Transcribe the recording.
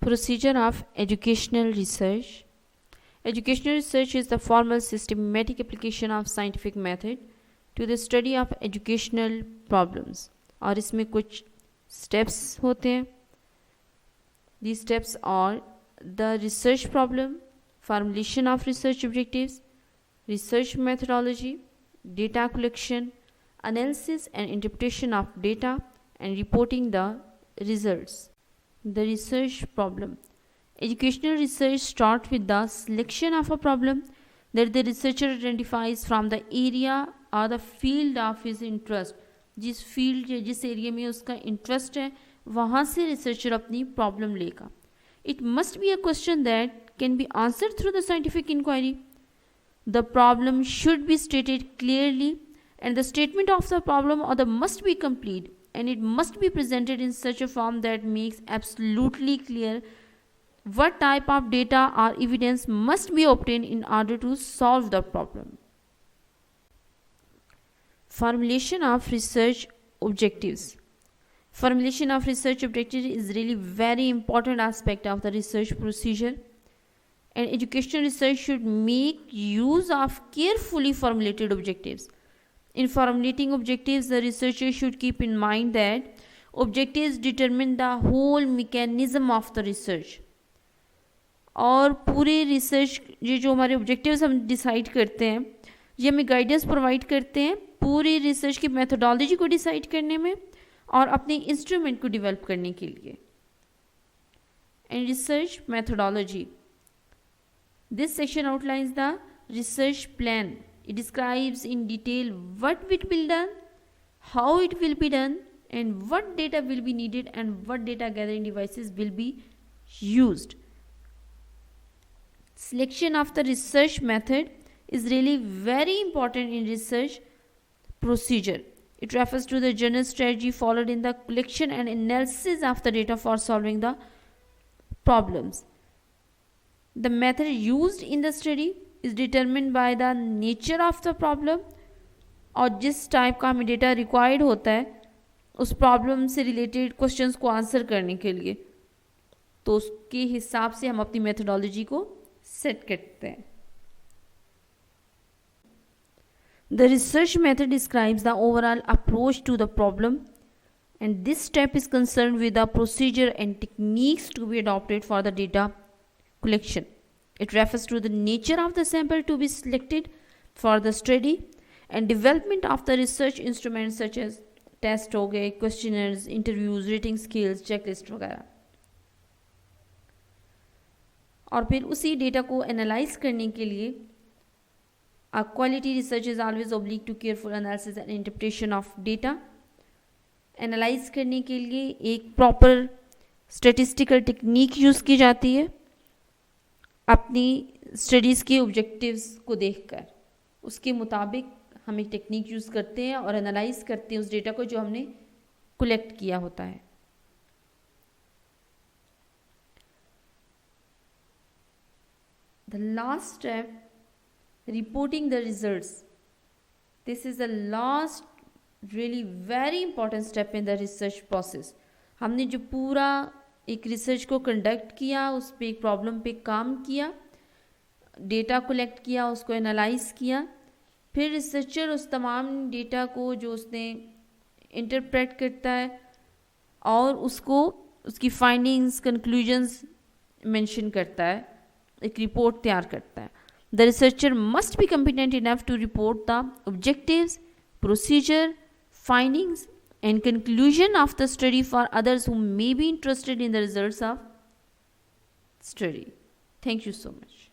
Procedure of educational research. Educational research is the formal systematic application of scientific method to the study of educational problems. और इसमें कुछ steps होते हैं. These steps are the research problem, formulation of research objectives, research methodology, data collection, analysis and interpretation of data, and reporting the results. The research problem. Educational research starts with the selection of a problem that the researcher identifies from the area or the field of his interest. जिस field या जिस area में उसका interest है वहाँ से researcher अपनी problem लेगा. It must be a question that can be answered through the scientific inquiry. The problem should be stated clearly and the statement of the problem or the must be complete, and it must be presented in such a form that makes absolutely clear what type of data or evidence must be obtained in order to solve the problem. Formulation of research objectives. Formulation of research objectives is really very important aspect of the research procedure, and educational research should make use of carefully formulated objectives. In formulating objectives, the researcher should keep in mind that objectives determine the whole mechanism of the research. और पूरे research ये जो हमारे objectives हम decide करते हैं ये हमें गाइडेंस प्रोवाइड करते हैं पूरी रिसर्च की मेथोडोलॉजी को डिसाइड करने में और अपने इंस्ट्रूमेंट को डेवलप करने के लिए. And research methodology. This section outlines the research plan. It describes in detail what will be done, how it will be done, and what data will be needed and what data gathering devices will be used. Selection of the research method is really very important in research procedure. It refers to the general strategy followed in the collection and analysis of the data for solving the problems. The method used in the study is determined by the nature of the problem. और जिस type का हमें data required होता है उस problem से related questions को answer करने के लिए तो उसके हिसाब से हम अपनी मेथोडोलॉजी को सेट करते हैं. The research method describes the overall approach to the problem, and this step is concerned with the procedure and techniques to be adopted for the data collection. It refers to the nature of the sample to be selected for the study and development of the research instruments such as test हो गए, questionnaires, interviews, rating scales, checklist वगैरह. और फिर उसी data को analyse करने के लिए quality research is always oblique to careful analysis and interpretation of data. Analyse करने के लिए एक प्रॉपर स्टेटिस्टिकल टेक्निक यूज़ की जाती है अपनी स्टडीज़ के ऑब्जेक्टिव्स को देखकर. उसके मुताबिक हम एक टेक्निक यूज़ करते हैं और एनालाइज करते हैं उस डेटा को जो हमने कलेक्ट किया होता है. The last step, reporting the results. This is the last really very important step in the research process. हमने जो पूरा एक रिसर्च को कंडक्ट किया उस पर एक प्रॉब्लम पे काम किया डेटा कलेक्ट किया उसको एनालाइज किया फिर रिसर्चर उस तमाम डेटा को जो उसने इंटरप्रेट करता है और उसको उसकी फाइंडिंग्स कंक्लूजन्स मेंशन करता है एक रिपोर्ट तैयार करता है. The researcher must be competent enough to report the objectives, procedure, findings, and conclusion of the study for others who may be interested in the results of study. Thank you so much.